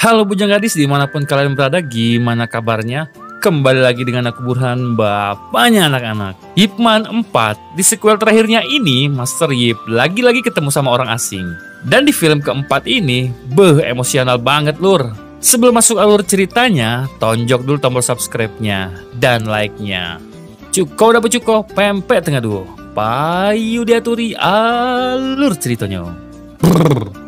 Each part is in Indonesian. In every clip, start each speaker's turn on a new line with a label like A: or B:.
A: Halo bujang gadis dimanapun kalian berada, gimana kabarnya? Kembali lagi dengan aku Burhan, bapaknya anak-anak. Ip Man 4, di sequel terakhirnya ini, Master Yip lagi-lagi ketemu sama orang asing. Dan di film keempat ini, emosional banget lur. Sebelum masuk alur ceritanya, tonjok dulu tombol subscribe-nya dan like-nya. Cukup udah cukup, pempek tengah duo. Payu diaturi alur ceritanya. Brrr.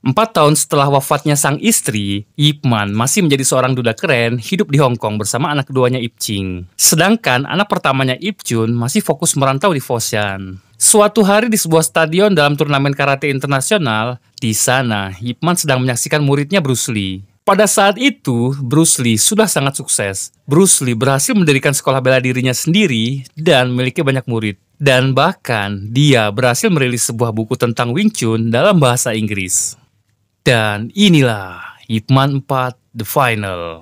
A: 4 tahun setelah wafatnya sang istri, Ip Man masih menjadi seorang duda keren hidup di Hong Kong bersama anak keduanya Ip Ching. Sedangkan anak pertamanya Ip Chun masih fokus merantau di Foshan. Suatu hari di sebuah stadion dalam turnamen karate internasional, di sana Ip Man sedang menyaksikan muridnya Bruce Lee. Pada saat itu, Bruce Lee sudah sangat sukses. Bruce Lee berhasil mendirikan sekolah bela dirinya sendiri dan memiliki banyak murid. Dan bahkan, dia berhasil merilis sebuah buku tentang Wing Chun dalam bahasa Inggris. Dan inilah Ip Man 4 The Final.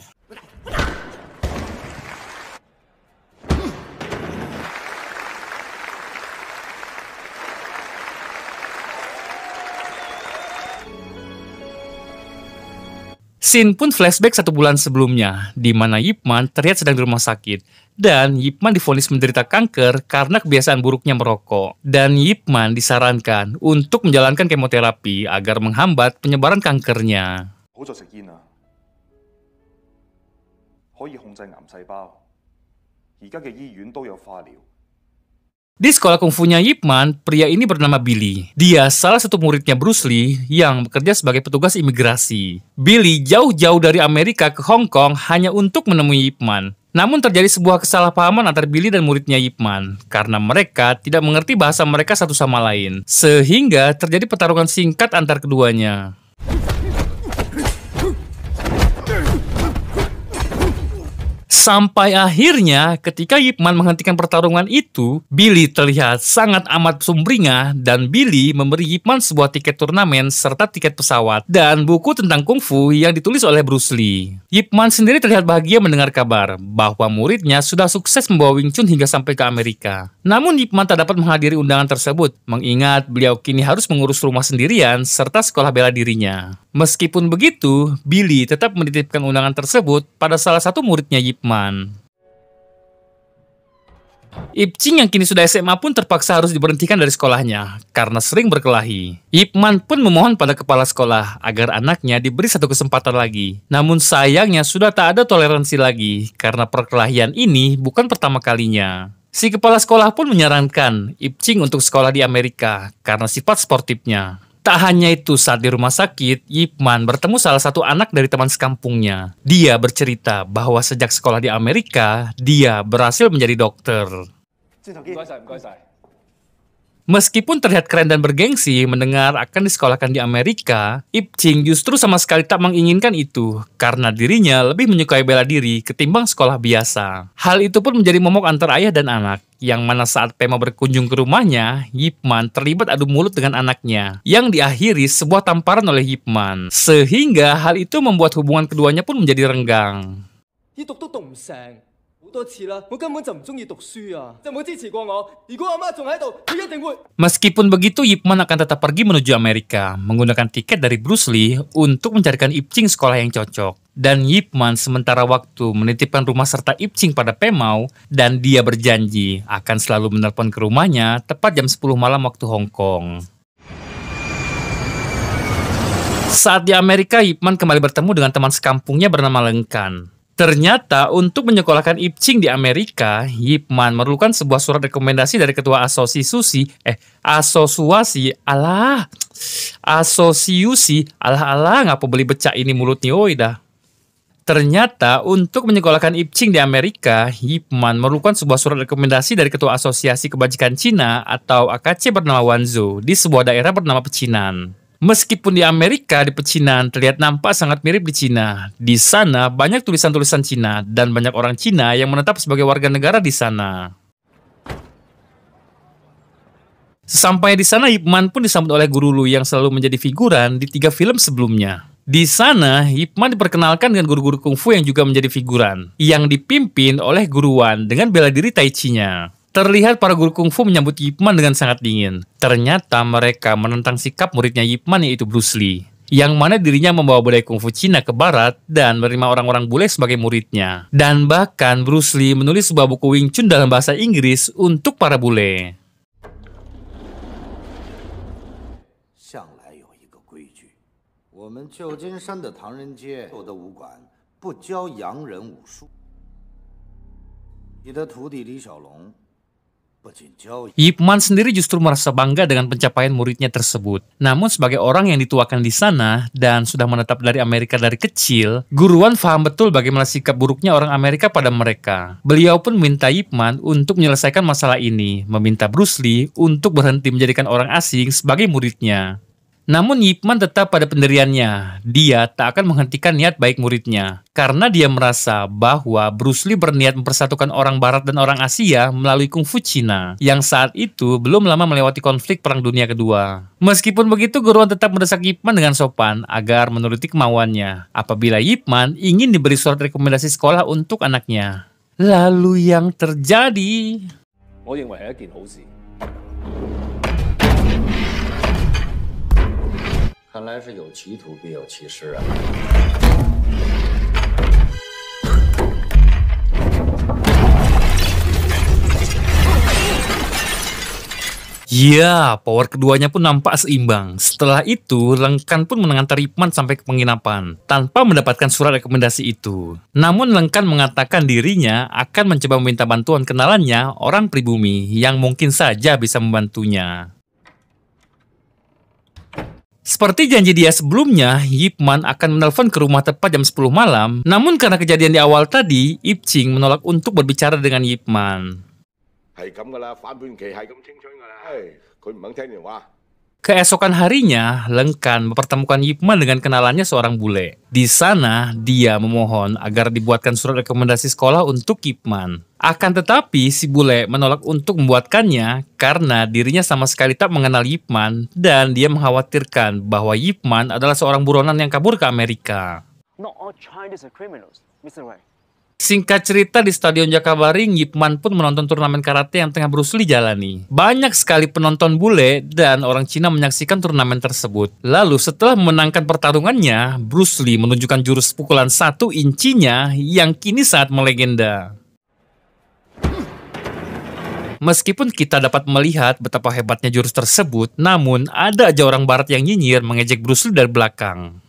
A: Scene pun flashback 1 bulan sebelumnya, di mana Ip Man terlihat sedang di rumah sakit. Dan Ip Man divonis menderita kanker karena kebiasaan buruknya merokok. Dan Ip Man disarankan untuk menjalankan kemoterapi agar menghambat penyebaran kankernya. Di sekolah kungfunya Ip Man, pria ini bernama Billy. Dia salah satu muridnya Bruce Lee yang bekerja sebagai petugas imigrasi. Billy jauh-jauh dari Amerika ke Hong Kong hanya untuk menemui Ip Man. Namun terjadi sebuah kesalahpahaman antara Billy dan muridnya Ip Man karena mereka tidak mengerti bahasa mereka satu sama lain. Sehingga terjadi pertarungan singkat antar keduanya. Sampai akhirnya, ketika Ip Man menghentikan pertarungan itu, Billy terlihat sangat amat sumringah dan Billy memberi Ip Man sebuah tiket turnamen serta tiket pesawat dan buku tentang kungfu yang ditulis oleh Bruce Lee. Ip Man sendiri terlihat bahagia mendengar kabar bahwa muridnya sudah sukses membawa Wing Chun hingga sampai ke Amerika. Namun Ip Man tak dapat menghadiri undangan tersebut, mengingat beliau kini harus mengurus rumah sendirian serta sekolah bela dirinya. Meskipun begitu, Billy tetap menitipkan undangan tersebut pada salah satu muridnya Ip Man. Ip Ching yang kini sudah SMA pun terpaksa harus diberhentikan dari sekolahnya karena sering berkelahi. Ip Man pun memohon pada kepala sekolah agar anaknya diberi satu kesempatan lagi. Namun sayangnya sudah tak ada toleransi lagi karena perkelahian ini bukan pertama kalinya. Si kepala sekolah pun menyarankan Ip Ching untuk sekolah di Amerika karena sifat sportifnya. Tak hanya itu, saat di rumah sakit, Ip Man bertemu salah satu anak dari teman sekampungnya. Dia bercerita bahwa sejak sekolah di Amerika, dia berhasil menjadi dokter. Meskipun terlihat keren dan bergengsi mendengar akan disekolahkan di Amerika, Ip Ching justru sama sekali tak menginginkan itu, karena dirinya lebih menyukai bela diri ketimbang sekolah biasa. Hal itu pun menjadi momok antara ayah dan anak, yang mana saat Pema berkunjung ke rumahnya, Ip Man terlibat adu mulut dengan anaknya, yang diakhiri sebuah tamparan oleh Ip Man. Sehingga hal itu membuat hubungan keduanya pun menjadi renggang. Meskipun begitu, Ip Man akan tetap pergi menuju Amerika, menggunakan tiket dari Bruce Lee untuk mencarikan Ip Ching sekolah yang cocok. Dan Ip Man sementara waktu menitipkan rumah serta Ip Ching pada Pemau, dan dia berjanji akan selalu menelpon ke rumahnya tepat jam 10 malam waktu Hong Kong. Saat di Amerika, Ip Man kembali bertemu dengan teman sekampungnya bernama Leng Kan. Ternyata untuk menyekolahkan Ip Ching di Amerika, Ip Man memerlukan sebuah surat rekomendasi dari ketua asosiasi, ngapa beli becak ini mulutnya, oi dah. Ternyata untuk menyekolahkan Ip Ching di Amerika, Ip Man memerlukan sebuah surat rekomendasi dari ketua asosiasi kebajikan Cina atau AKC bernama Wanzhou di sebuah daerah bernama Pecinan. Meskipun di Amerika, di Pecinan terlihat nampak sangat mirip di Cina. Di sana banyak tulisan-tulisan Cina dan banyak orang Cina yang menetap sebagai warga negara di sana. Sesampainya di sana, Ip Man pun disambut oleh Guru Lu yang selalu menjadi figuran di 3 film sebelumnya. Di sana, Ip Man diperkenalkan dengan guru-guru kungfu yang juga menjadi figuran, yang dipimpin oleh Guru Wan dengan bela diri Tai Chi-nya. Terlihat para guru kungfu menyambut Ip Man dengan sangat dingin. Ternyata mereka menentang sikap muridnya Ip Man, yaitu Bruce Lee, yang mana dirinya membawa budaya kungfu Cina ke barat dan menerima orang-orang bule sebagai muridnya. Dan bahkan Bruce Lee menulis sebuah buku Wing Chun dalam bahasa Inggris untuk para bule.
B: 向来有一个规矩，我们旧金山的唐人街有的武馆不教洋人武术。你的徒弟李小龙。
A: Ip Man sendiri justru merasa bangga dengan pencapaian muridnya tersebut. Namun sebagai orang yang dituakan di sana dan sudah menetap dari Amerika dari kecil, Guru Wan paham betul bagaimana sikap buruknya orang Amerika pada mereka. Beliau pun meminta Ip Man untuk menyelesaikan masalah ini, meminta Bruce Lee untuk berhenti menjadikan orang asing sebagai muridnya. Namun Ip Man tetap pada pendiriannya. Dia tak akan menghentikan niat baik muridnya. Karena dia merasa bahwa Bruce Lee berniat mempersatukan orang Barat dan orang Asia melalui kungfu Cina, yang saat itu belum lama melewati konflik Perang Dunia Kedua. Meskipun begitu, Guru Wan tetap mendesak Ip Man dengan sopan agar menuruti kemauannya apabila Ip Man ingin diberi surat rekomendasi sekolah untuk anaknya. Lalu yang terjadi...
C: 我認為係一件好事。
B: 看来是有其徒必有其师啊。
A: Ya, power keduanya pun nampak seimbang. Setelah itu, Lengkan pun mengantar Ip Man sampai ke penginapan, tanpa mendapatkan surat rekomendasi itu. Namun Lengkan mengatakan dirinya akan mencoba meminta bantuan kenalannya, orang pribumi, yang mungkin saja bisa membantunya. Seperti janji dia sebelumnya, Ip Man akan menelpon ke rumah tepat jam 10 malam. Namun karena kejadian di awal tadi, Ip Ching menolak untuk berbicara dengan Ip Man. Keesokan harinya, Lengkan mempertemukan Ip Man dengan kenalannya seorang bule. Di sana, dia memohon agar dibuatkan surat rekomendasi sekolah untuk Ip Man. Akan tetapi, si bule menolak untuk membuatkannya karena dirinya sama sekali tak mengenal Ip Man dan dia mengkhawatirkan bahwa Ip Man adalah seorang buronan yang kabur ke Amerika.
D: Not all Chinese are criminals, Mr. Wei.
A: Singkat cerita, di Stadion Jakabaring, Ip Man pun menonton turnamen karate yang tengah Bruce Lee jalani. Banyak sekali penonton bule dan orang Cina menyaksikan turnamen tersebut. Lalu setelah memenangkan pertarungannya, Bruce Lee menunjukkan jurus pukulan 1 incinya yang kini sangat melegenda. Meskipun kita dapat melihat betapa hebatnya jurus tersebut, namun ada aja orang barat yang nyinyir mengejek Bruce Lee dari belakang.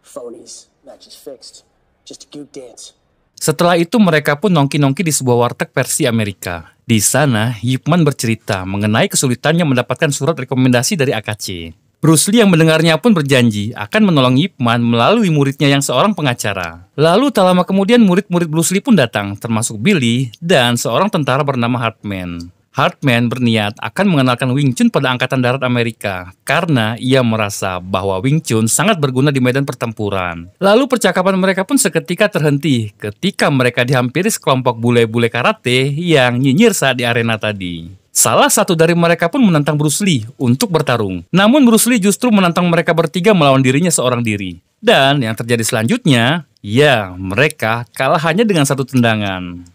D: Phonies, match is fixed. Just a good dance.
A: Setelah itu mereka pun nongki-nongki di sebuah warteg versi Amerika. Di sana, Ip Man bercerita mengenai kesulitannya mendapatkan surat rekomendasi dari AKC. Bruce Lee yang mendengarnya pun berjanji akan menolong Ip Man melalui muridnya yang seorang pengacara. Lalu tak lama kemudian murid-murid Bruce Lee pun datang, termasuk Billy dan seorang tentara bernama Hartman. Hartman berniat akan mengenalkan Wing Chun pada Angkatan Darat Amerika karena ia merasa bahwa Wing Chun sangat berguna di medan pertempuran. Lalu percakapan mereka pun seketika terhenti ketika mereka dihampiri sekelompok bule-bule karate yang nyinyir saat di arena tadi. Salah satu dari mereka pun menantang Bruce Lee untuk bertarung. Namun Bruce Lee justru menantang mereka bertiga melawan dirinya seorang diri. Dan yang terjadi selanjutnya, ya mereka kalah hanya dengan 1 tendangan.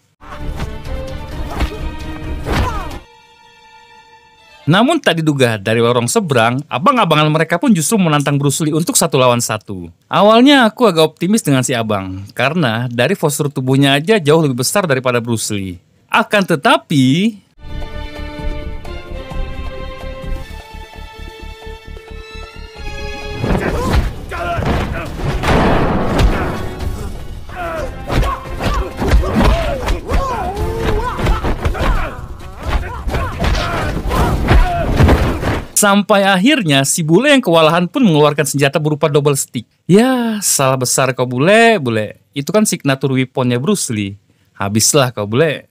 A: Namun tak diduga, dari lorong seberang, abang-abangan mereka pun justru menantang Bruce Lee untuk 1 lawan 1. Awalnya aku agak optimis dengan si abang, karena dari postur tubuhnya aja jauh lebih besar daripada Bruce Lee. Akan tetapi... Sampai akhirnya si bule yang kewalahan pun mengeluarkan senjata berupa double stick. Ya, salah besar kau bule. Itu kan signature weaponnya Bruce Lee. Habislah kau bule.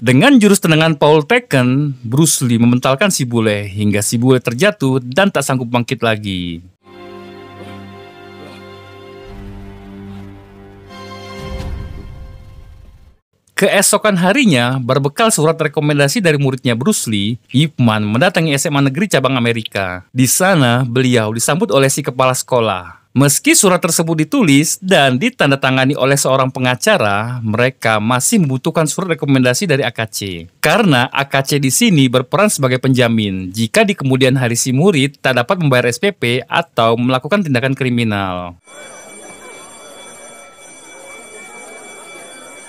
A: Dengan jurus tendangan Paul Taken, Bruce Lee mementalkan si bule hingga si bule terjatuh dan tak sanggup bangkit lagi. Keesokan harinya, berbekal surat rekomendasi dari muridnya Bruce Lee, Ip Man mendatangi SMA Negeri Cabang Amerika. Di sana, beliau disambut oleh si kepala sekolah. Meski surat tersebut ditulis dan ditandatangani oleh seorang pengacara, mereka masih membutuhkan surat rekomendasi dari AKC. Karena AKC di sini berperan sebagai penjamin jika di kemudian hari si murid tak dapat membayar SPP atau melakukan tindakan kriminal.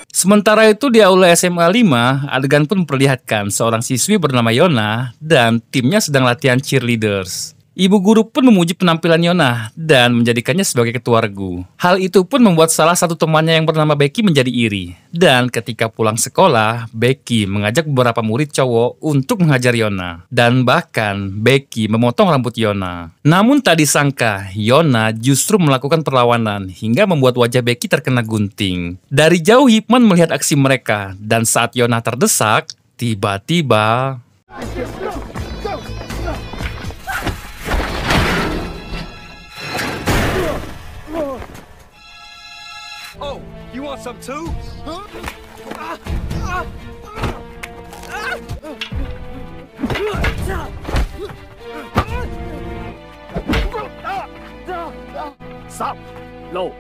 A: Sementara itu di aula SMA 5, adegan pun memperlihatkan seorang siswi bernama Yona dan timnya sedang latihan cheerleaders. Ibu guru pun memuji penampilan Yona dan menjadikannya sebagai ketua regu. Hal itu pun membuat salah satu temannya yang bernama Becky menjadi iri. Dan ketika pulang sekolah, Becky mengajak beberapa murid cowok untuk menghajar Yona. Dan bahkan Becky memotong rambut Yona. Namun tak disangka, Yona justru melakukan perlawanan hingga membuat wajah Becky terkena gunting. Dari jauh Ip Man melihat aksi mereka dan saat Yona terdesak, tiba-tiba...
C: Oh, you want some too? Huh? Stop! No!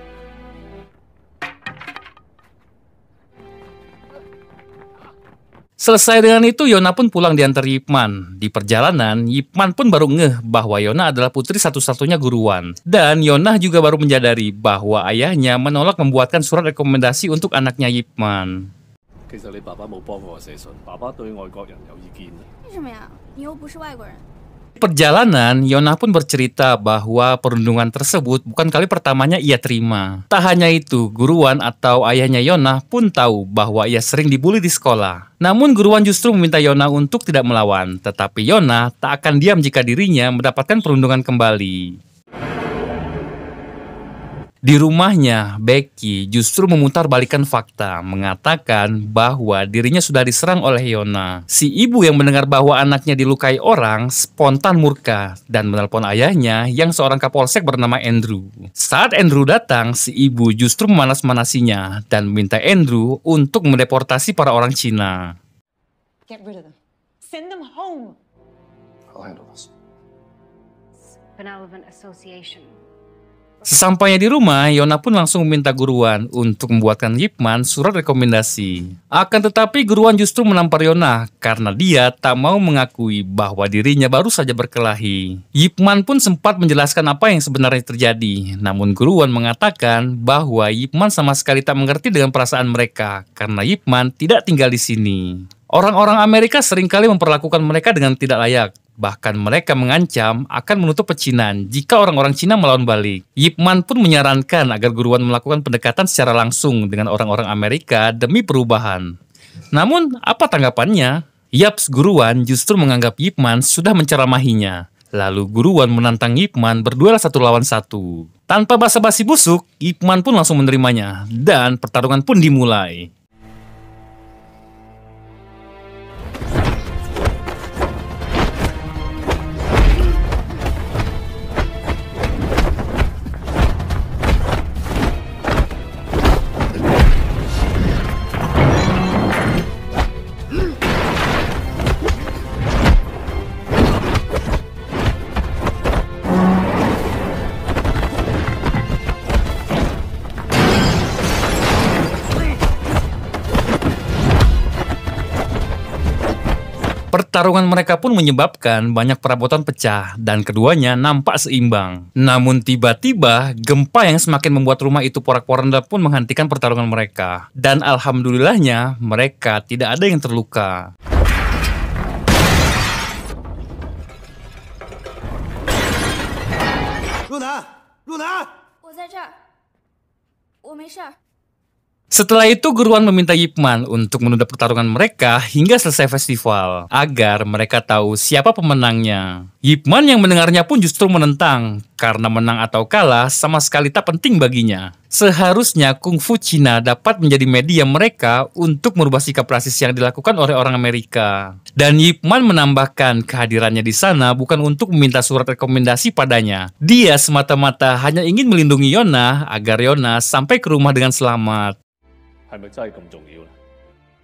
A: Selesai dengan itu, Yona pun pulang diantar Ip Man. Di perjalanan, Ip Man pun baru ngeh bahwa Yona adalah putri satu-satunya guruan. Dan Yona juga baru menyadari bahwa ayahnya menolak membuatkan surat rekomendasi untuk anaknya Ip Man.
C: 其實你爸爸冇幫我寫信，爸爸對外國人有意見。
E: 為什麼呀？你又不是外國人。
A: Perjalanan, Yona pun bercerita bahwa perundungan tersebut bukan kali pertamanya ia terima. Tak hanya itu, guruan atau ayahnya Yona pun tahu bahwa ia sering dibully di sekolah. Namun guruan justru meminta Yona untuk tidak melawan, tetapi Yona tak akan diam jika dirinya mendapatkan perundungan kembali. Di rumahnya, Becky justru memutarbalikkan fakta, mengatakan bahwa dirinya sudah diserang oleh Yona. Si ibu yang mendengar bahwa anaknya dilukai orang, spontan murka dan menelpon ayahnya yang seorang kapolsek bernama Andrew. Saat Andrew datang, si ibu justru memanas-manasinya dan meminta Andrew untuk mendeportasi para orang Cina.
F: Get rid of them. Send them home.
C: I'll handle this.
E: Benevolent Association.
A: Sesampainya di rumah, Yona pun langsung meminta guruan untuk membuatkan Ip Man surat rekomendasi. Akan tetapi guruan justru menampar Yona karena dia tak mau mengakui bahwa dirinya baru saja berkelahi. Ip Man pun sempat menjelaskan apa yang sebenarnya terjadi, namun guruan mengatakan bahwa Ip Man sama sekali tak mengerti dengan perasaan mereka karena Ip Man tidak tinggal di sini. Orang-orang Amerika seringkali memperlakukan mereka dengan tidak layak. Bahkan mereka mengancam akan menutup pecinan jika orang-orang Cina melawan balik. Ip Man pun menyarankan agar guruan melakukan pendekatan secara langsung dengan orang-orang Amerika demi perubahan. Namun, apa tanggapannya? Yaps, guruan justru menganggap Ip Man sudah menceramahinya. Lalu guruan menantang Ip Man berduel 1 lawan 1. Tanpa basa-basi busuk, Ip Man pun langsung menerimanya. Dan pertarungan pun dimulai. Pertarungan mereka pun menyebabkan banyak perabotan pecah dan keduanya nampak seimbang. Namun tiba-tiba, gempa yang semakin membuat rumah itu porak-poranda pun menghentikan pertarungan mereka. Dan alhamdulillahnya, mereka tidak ada yang terluka.
B: Lunan!
E: 我在这儿，我没事儿。
A: Setelah itu Guruan meminta Ip Man untuk menunda pertarungan mereka hingga selesai festival, agar mereka tahu siapa pemenangnya. Ip Man yang mendengarnya pun justru menentang, karena menang atau kalah sama sekali tak penting baginya. Seharusnya kungfu Cina dapat menjadi media mereka untuk merubah sikap rasis yang dilakukan oleh orang Amerika. Dan Ip Man menambahkan kehadirannya di sana bukan untuk meminta surat rekomendasi padanya. Dia semata-mata hanya ingin melindungi Yona agar Yona sampai ke rumah dengan selamat.
C: 係咪真係咁重要呢？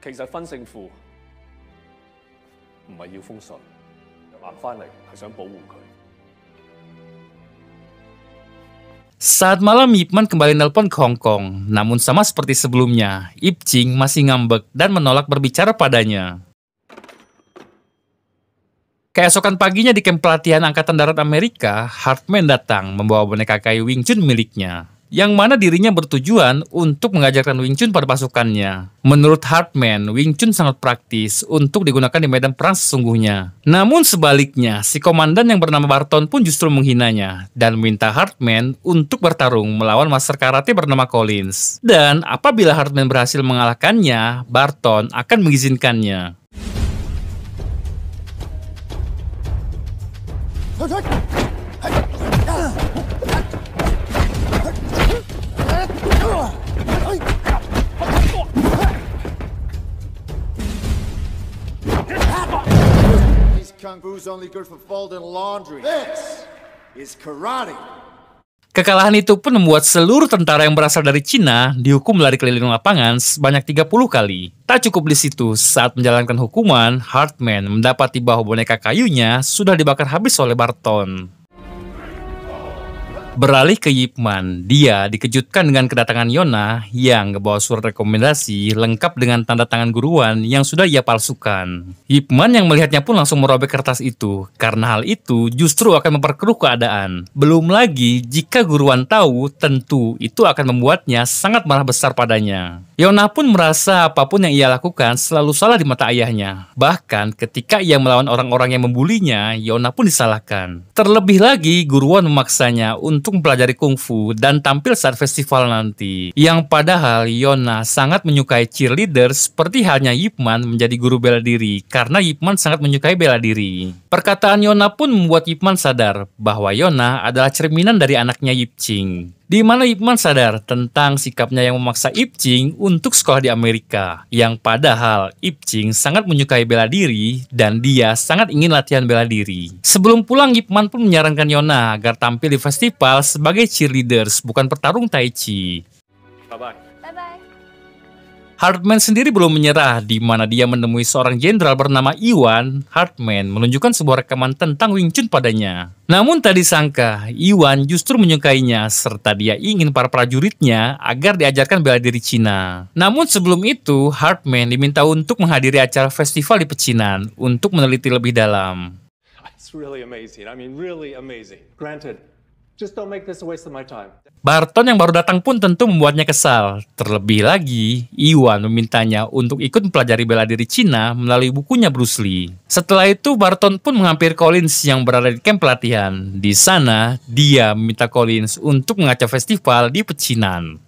C: 其實分勝負唔係要封信，行翻嚟係想保護佢。
A: Saat malam Ip Man kembali nelpon ke Hong Kong, namun sama seperti sebelumnya, Ip Ching masih ngambek dan menolak berbicara padanya. Keesokan paginya di kamp pelatihan Angkatan Darat Amerika, Hartman datang membawa boneka kayu Wing Chun miliknya, yang mana dirinya bertujuan untuk mengajarkan Wing Chun pada pasukannya. Menurut Hartman, Wing Chun sangat praktis untuk digunakan di medan perang sesungguhnya. Namun sebaliknya, si komandan yang bernama Barton pun justru menghinanya dan meminta Hartman untuk bertarung melawan master karate bernama Collins. Dan apabila Hartman berhasil mengalahkannya, Barton akan mengizinkannya.
G: Kung Fu's only good for folding laundry. This is karate.
A: Kekalahan itu pun membuat seluruh tentara yang berasal dari Cina dihukum lari keliling lapangan sebanyak 30 kali. Tak cukup di situ, saat menjalankan hukuman, Hartman mendapati bahwa boneka kayunya sudah dibakar habis oleh Barton. Beralih ke Ip Man, dia dikejutkan dengan kedatangan Yona yang membawa surat rekomendasi lengkap dengan tanda tangan Guruan yang sudah ia palsukan. Ip Man yang melihatnya pun langsung merobek kertas itu, karena hal itu justru akan memperkeruh keadaan. Belum lagi, jika Guruan tahu, tentu itu akan membuatnya sangat marah besar padanya. Yona pun merasa apapun yang ia lakukan selalu salah di mata ayahnya. Bahkan ketika ia melawan orang-orang yang membulinya, Yona pun disalahkan. Terlebih lagi, Guruan memaksanya untuk mempelajari kungfu dan tampil saat festival nanti. Yang padahal Yona sangat menyukai cheerleader seperti halnya Ip Man menjadi guru bela diri karena Ip Man sangat menyukai bela diri. Perkataan Yona pun membuat Ip Man sadar bahwa Yona adalah cerminan dari anaknya Ip Ching. Di mana Ip Man sadar tentang sikapnya yang memaksa Ip Ching untuk sekolah di Amerika. Yang padahal Ip Ching sangat menyukai bela diri dan dia sangat ingin latihan bela diri. Sebelum pulang, Ip Man pun menyarankan Yona agar tampil di festival sebagai cheerleaders, bukan petarung tai chi.
C: Bye-bye.
E: Bye-bye.
A: Hartman sendiri belum menyerah, di mana dia menemui seorang jenderal bernama Iwan. Hartman menunjukkan sebuah rekaman tentang Wing Chun padanya. Namun tak disangka, Iwan justru menyukainya serta dia ingin para prajuritnya agar diajarkan bela diri Cina. Namun sebelum itu, Hartman diminta untuk menghadiri acara festival di pecinan untuk meneliti lebih dalam.
C: It's really amazing. I mean, really amazing. Granted, just don't make this a waste of my time.
A: Barton yang baru datang pun tentu membuatnya kesal. Terlebih lagi, Iwan memintanya untuk ikut mempelajari bela diri Cina melalui bukunya Bruce Lee. Setelah itu, Barton pun menghampiri Collins yang berada di kamp pelatihan. Di sana, dia meminta Collins untuk mengacau festival di pecinan.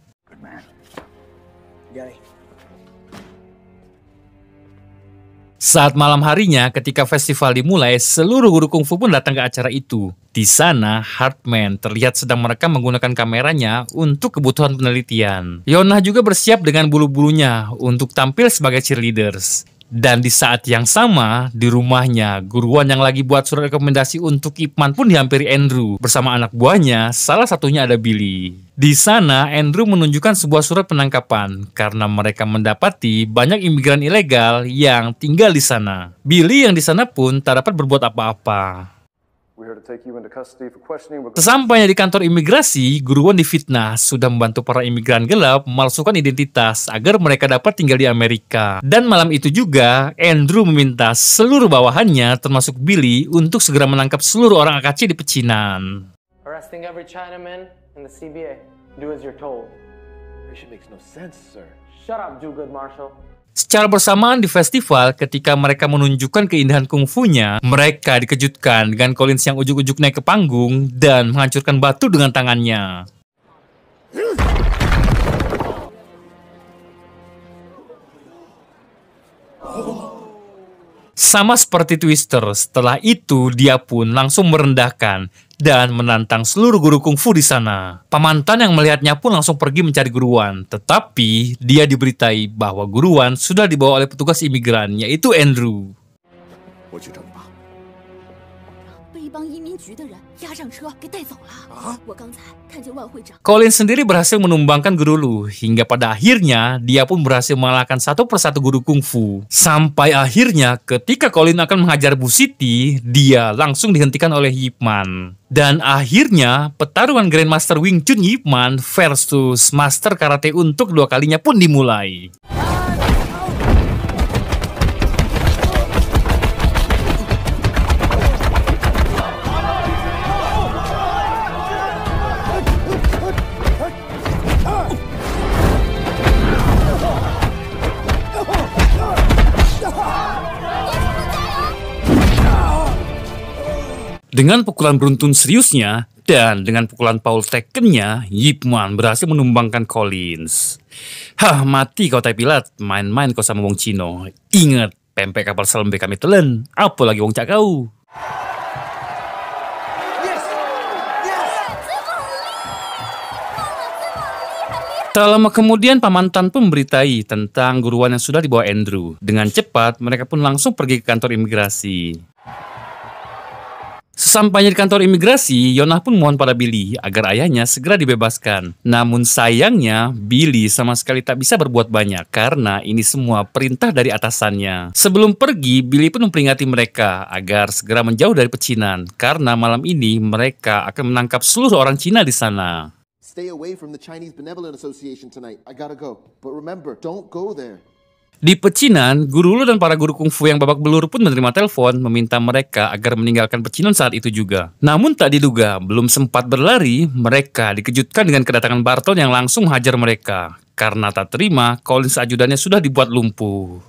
A: Saat malam harinya, ketika festival dimulai, seluruh guru kungfu pun datang ke acara itu. Di sana, Hartman terlihat sedang merekam menggunakan kameranya untuk kebutuhan penelitian. Yona juga bersiap dengan bulu-bulunya untuk tampil sebagai cheerleaders. Dan di saat yang sama, di rumahnya, Guruan yang lagi buat surat rekomendasi untuk Ip Man pun dihampiri Andrew. Bersama anak buahnya, salah satunya ada Billy. Di sana, Andrew menunjukkan sebuah surat penangkapan karena mereka mendapati banyak imigran ilegal yang tinggal di sana. Billy yang di sana pun tak dapat berbuat apa-apa. Sesampainya di kantor imigrasi, Guruan difitnah sudah membantu para imigran gelap memalsukan identitas agar mereka dapat tinggal di Amerika. Dan malam itu juga, Andrew meminta seluruh bawahannya termasuk Billy untuk segera menangkap seluruh orang AKC di pecinan.
D: Arresting every Chinaman in the CBA. Do as you're told.
C: It makes no sense, sir.
D: Shut up, do-good Marshal.
A: Secara bersamaan di festival, ketika mereka menunjukkan keindahan kungfunya, mereka dikejutkan dengan Collins yang ujuk-ujuk naik ke panggung dan menghancurkan batu dengan tangannya. Sama seperti Twister, setelah itu dia pun langsung merendahkan dan menantang seluruh guru kungfu di sana. Pamantan yang melihatnya pun langsung pergi mencari Guruan, tetapi dia diberitai bahwa Guruan sudah dibawa oleh petugas imigran, yaitu Andrew.
G: 我去找你爸。
E: 被一帮移民局的人押上车给带走了。我刚才看见万会长。
A: Colin sendiri berhasil menumbangkan Guru Lu, hingga pada akhirnya dia pun berhasil mengalahkan satu persatu guru kungfu. Sampai akhirnya ketika Colin akan menghajar Bu Siti, dia langsung dihentikan oleh Ip Man. Dan akhirnya pertarungan Grandmaster Wing Chun Ip Man versus Master Karate untuk kedua kalinya pun dimulai. Dengan pukulan beruntun seriusnya dan dengan pukulan Paul Tekken-nya, Ip Man berhasil menumbangkan Collins. Hah, mati kau tai pilat, main-main kau sama wong Cino. Ingat, pempek kapal selam kami telen, apa lagi wong cak kau. Tak lama kemudian pamantan pun memberitai tentang Guruan yang sudah dibawa Andrew. Dengan cepat, mereka pun langsung pergi ke kantor imigrasi. Sesampainya di kantor imigrasi, Yonah pun mohon pada Billy agar ayahnya segera dibebaskan. Namun sayangnya, Billy sama sekali tak bisa berbuat banyak karena ini semua perintah dari atasannya. Sebelum pergi, Billy pun memperingati mereka agar segera menjauh dari pecinan karena malam ini mereka akan menangkap seluruh orang Cina di sana.
H: Stay away from the Chinese Benevolent Association tonight. I gotta go. But remember, don't go there.
A: Di pecinan, Guru Lu dan para guru kungfu yang babak belur pun menerima telepon meminta mereka agar meninggalkan pecinan saat itu juga. Namun tak diduga, belum sempat berlari, mereka dikejutkan dengan kedatangan Barton yang langsung hajar mereka. Karena tak terima, Collins ajudannya sudah dibuat lumpuh.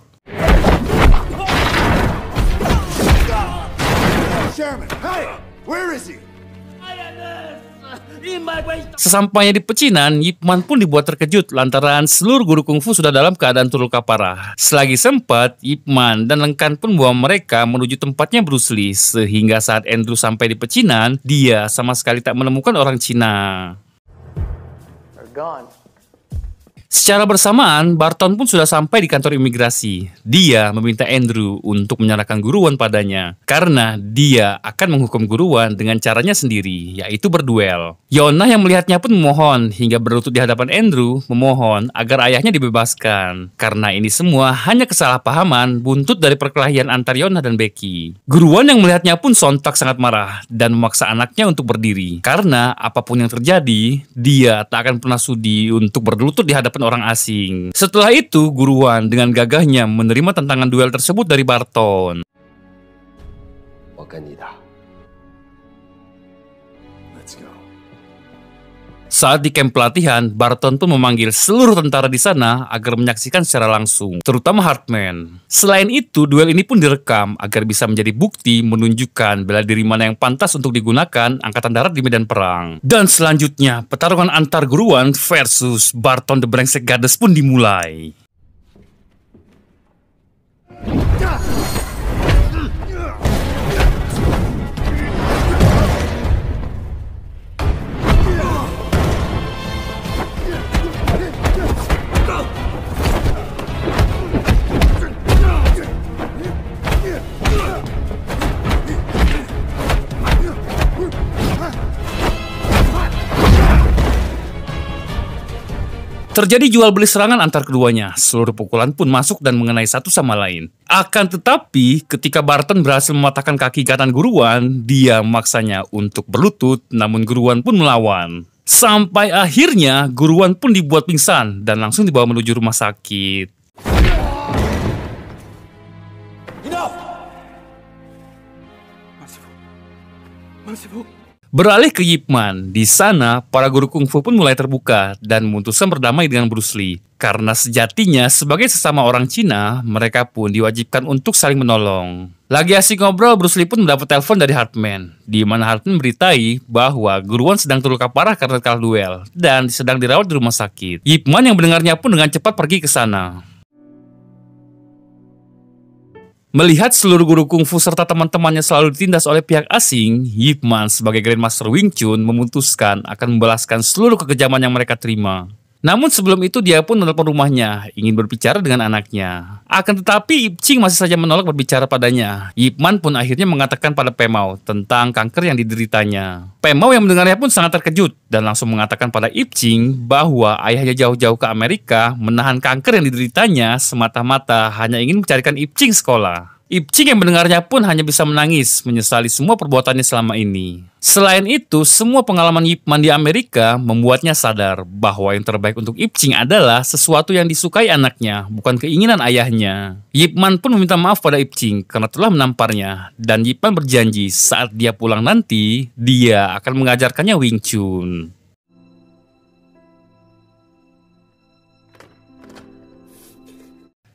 G: Chairman, hey, where is he?
A: Sesampainya di pecinan, Ip Man pun dibuat terkejut lantaran seluruh guru kungfu sudah dalam keadaan terluka parah. Selagi sempat, Ip Man dan Lengkan pun membawa mereka menuju tempatnya Bruce Lee, sehingga saat Andrew sampai di pecinan, dia sama sekali tak menemukan orang Cina.
D: They're gone.
A: Secara bersamaan, Barton pun sudah sampai di kantor imigrasi. Dia meminta Andrew untuk menyerahkan Guruan padanya, karena dia akan menghukum Guruan dengan caranya sendiri, yaitu berduel. Yonah yang melihatnya pun memohon hingga berlutut di hadapan Andrew, memohon agar ayahnya dibebaskan. Karena ini semua hanya kesalahpahaman buntut dari perkelahian antar Yonah dan Becky. Guruan yang melihatnya pun sontak sangat marah dan memaksa anaknya untuk berdiri. Karena apapun yang terjadi, dia tak akan pernah sudi untuk berlutut di hadapan orang asing. Setelah itu, Guruan dengan gagahnya menerima tantangan duel tersebut dari Barton.
G: Let's go.
A: Saat di camp pelatihan, Barton pun memanggil seluruh tentara di sana agar menyaksikan secara langsung, terutama Hartman. Selain itu, duel ini pun direkam agar bisa menjadi bukti menunjukkan bela diri mana yang pantas untuk digunakan Angkatan Darat di medan perang. Dan selanjutnya, pertarungan antar Guruan versus Barton the Brengsek Goddess pun dimulai. Terjadi jual beli serangan antar keduanya. Seluruh pukulan pun masuk dan mengenai satu sama lain. Akan tetapi, ketika Barton berhasil mematahkan kaki kanan Guruan, dia memaksanya untuk berlutut, namun Guruan pun melawan. Sampai akhirnya, Guruan pun dibuat pingsan dan langsung dibawa menuju rumah sakit. Beralih ke Ip Man, di sana para guru kungfu pun mulai terbuka dan memutuskan berdamai dengan Bruce Lee. Karena sejatinya sebagai sesama orang Cina, mereka pun diwajibkan untuk saling menolong. Lagi asik ngobrol, Bruce Lee pun mendapat telepon dari Hartman, di mana Hartman beritai bahwa Guruan sedang terluka parah karena kalah duel dan sedang dirawat di rumah sakit. Ip Man yang mendengarnya pun dengan cepat pergi ke sana. Melihat seluruh guru kungfu serta teman-temannya selalu ditindas oleh pihak asing, Ip Man sebagai Grandmaster Wing Chun memutuskan akan membalaskan seluruh kekejaman yang mereka terima. Namun sebelum itu dia pun menelpon rumahnya, ingin berbicara dengan anaknya. Akan tetapi Ip Ching masih saja menolak berbicara padanya. Ip Man pun akhirnya mengatakan pada Pemau tentang kanker yang dideritanya. Pemau yang mendengarnya pun sangat terkejut dan langsung mengatakan pada Ip Ching bahwa ayahnya jauh-jauh ke Amerika menahan kanker yang dideritanya semata-mata hanya ingin mencarikan Ip Ching sekolah. Ip Ching yang mendengarnya pun hanya bisa menangis, menyesali semua perbuatannya selama ini. Selain itu, semua pengalaman Ip Man di Amerika membuatnya sadar bahwa yang terbaik untuk Ip Ching adalah sesuatu yang disukai anaknya, bukan keinginan ayahnya. Ip Man pun meminta maaf pada Ip Ching karena telah menamparnya, dan Ip Man berjanji saat dia pulang nanti, dia akan mengajarkannya Wing Chun.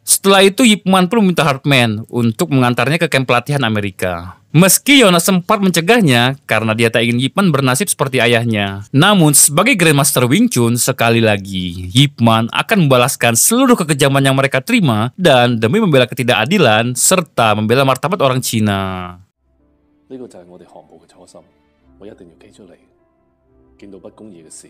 A: Setelah itu, Ip Man pun meminta Hartman untuk mengantarnya ke kamp pelatihan Amerika. Meski Yona sempat mencegahnya karena dia tak ingin Ip Man bernasib seperti ayahnya. Namun, sebagai Grandmaster Wing Chun, sekali lagi, Ip Man akan membalaskan seluruh kekejaman yang mereka terima dan demi membela ketidakadilan serta membela martabat orang Cina.
C: 呢個就係我哋航母嘅初心，我一定要記出嚟。見到不公義嘅事。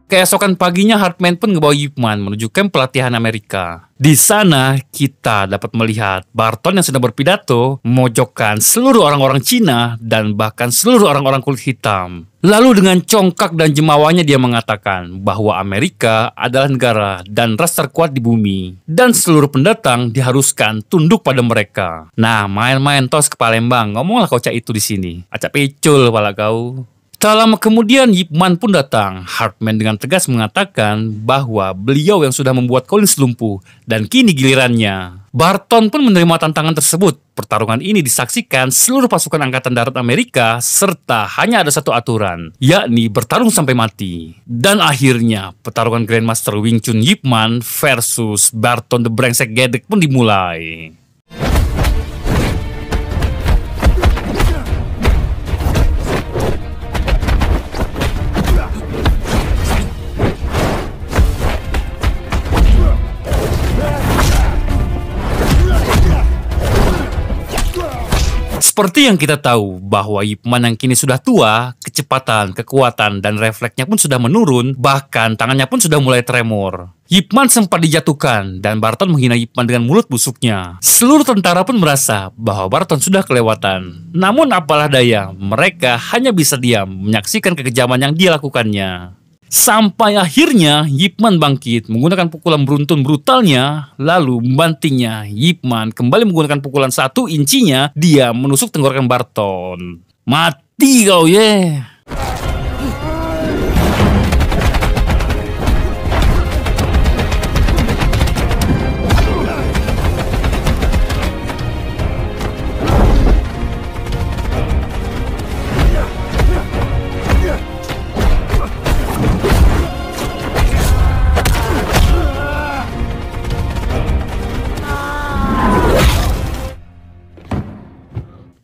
A: Keesokan paginya, Hartman pun membawa Ip Man menuju kamp pelatihan Amerika. Di sana, kita dapat melihat Barton yang sedang berpidato memojokkan seluruh orang-orang Cina dan bahkan seluruh orang-orang kulit hitam. Lalu dengan congkak dan jemawanya dia mengatakan bahwa Amerika adalah negara dan ras terkuat di bumi. Dan seluruh pendatang diharuskan tunduk pada mereka. Nah, main-main tos ke Palembang, ngomonglah kocak itu di sini. Acak pecul pala kau. Tak lama kemudian, Ip Man pun datang. Hartman dengan tegas mengatakan bahwa beliau yang sudah membuat Collins lumpuh dan kini gilirannya. Barton pun menerima tantangan tersebut. Pertarungan ini disaksikan seluruh pasukan Angkatan Darat Amerika serta hanya ada satu aturan, yakni bertarung sampai mati. Dan akhirnya, pertarungan Grandmaster Wing Chun Ip Man versus Barton the Brengsek Gedek pun dimulai. Seperti yang kita tahu bahwa Ip Man yang kini sudah tua, kecepatan, kekuatan, dan refleksnya pun sudah menurun, bahkan tangannya pun sudah mulai tremor. Ip Man sempat dijatuhkan dan Barton menghina Ip Man dengan mulut busuknya. Seluruh tentara pun merasa bahwa Barton sudah kelewatan. Namun apalah daya, mereka hanya bisa diam menyaksikan kekejaman yang dia lakukannya. Sampai akhirnya Ip Man bangkit menggunakan pukulan beruntun brutalnya, lalu membantingnya. Ip Man kembali menggunakan pukulan 1 incinya, dia menusuk tenggorokan Barton. Mati kau ye!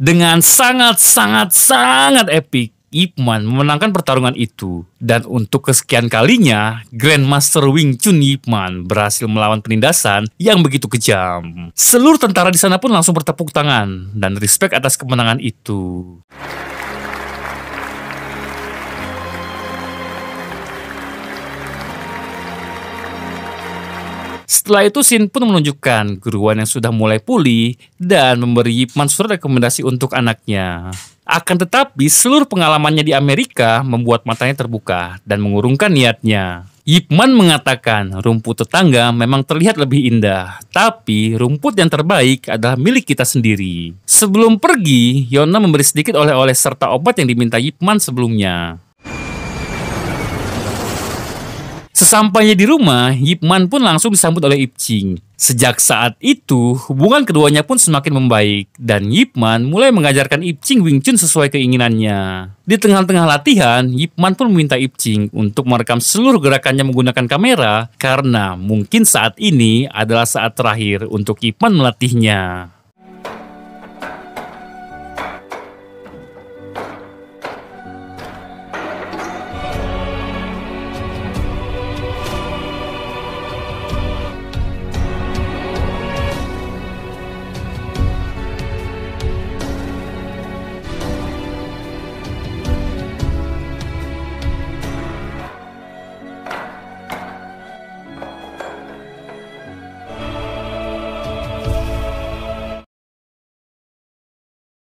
A: Dengan sangat epik, Ip Man memenangkan pertarungan itu. Dan untuk kesekian kalinya, Grandmaster Wing Chun Ip Man berhasil melawan penindasan yang begitu kejam. Seluruh tentara di sana pun langsung bertepuk tangan dan respect atas kemenangan itu. Setelah itu, Shin pun menunjukkan guruan yang sudah mulai pulih dan memberi Ip Man surat rekomendasi untuk anaknya. Akan tetapi, seluruh pengalamannya di Amerika membuat matanya terbuka dan mengurungkan niatnya. Ip Man mengatakan rumput tetangga memang terlihat lebih indah, tapi rumput yang terbaik adalah milik kita sendiri. Sebelum pergi, Yona memberi sedikit oleh-oleh serta obat yang diminta Ip Man sebelumnya. Sesampainya di rumah, Ip Man pun langsung disambut oleh Ip Ching. Sejak saat itu, hubungan keduanya pun semakin membaik, dan Ip Man mulai mengajarkan Ip Ching Wing Chun sesuai keinginannya. Di tengah-tengah latihan, Ip Man pun meminta Ip Ching untuk merekam seluruh gerakannya menggunakan kamera, karena mungkin saat ini adalah saat terakhir untuk Ip Man melatihnya.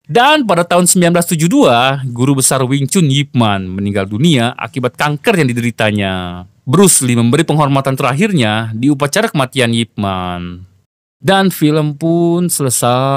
A: Dan pada tahun 1972, guru besar Wing Chun Ip Man meninggal dunia akibat kanker yang dideritanya. Bruce Lee memberi penghormatan terakhirnya di upacara kematian Ip Man. Dan film pun selesai.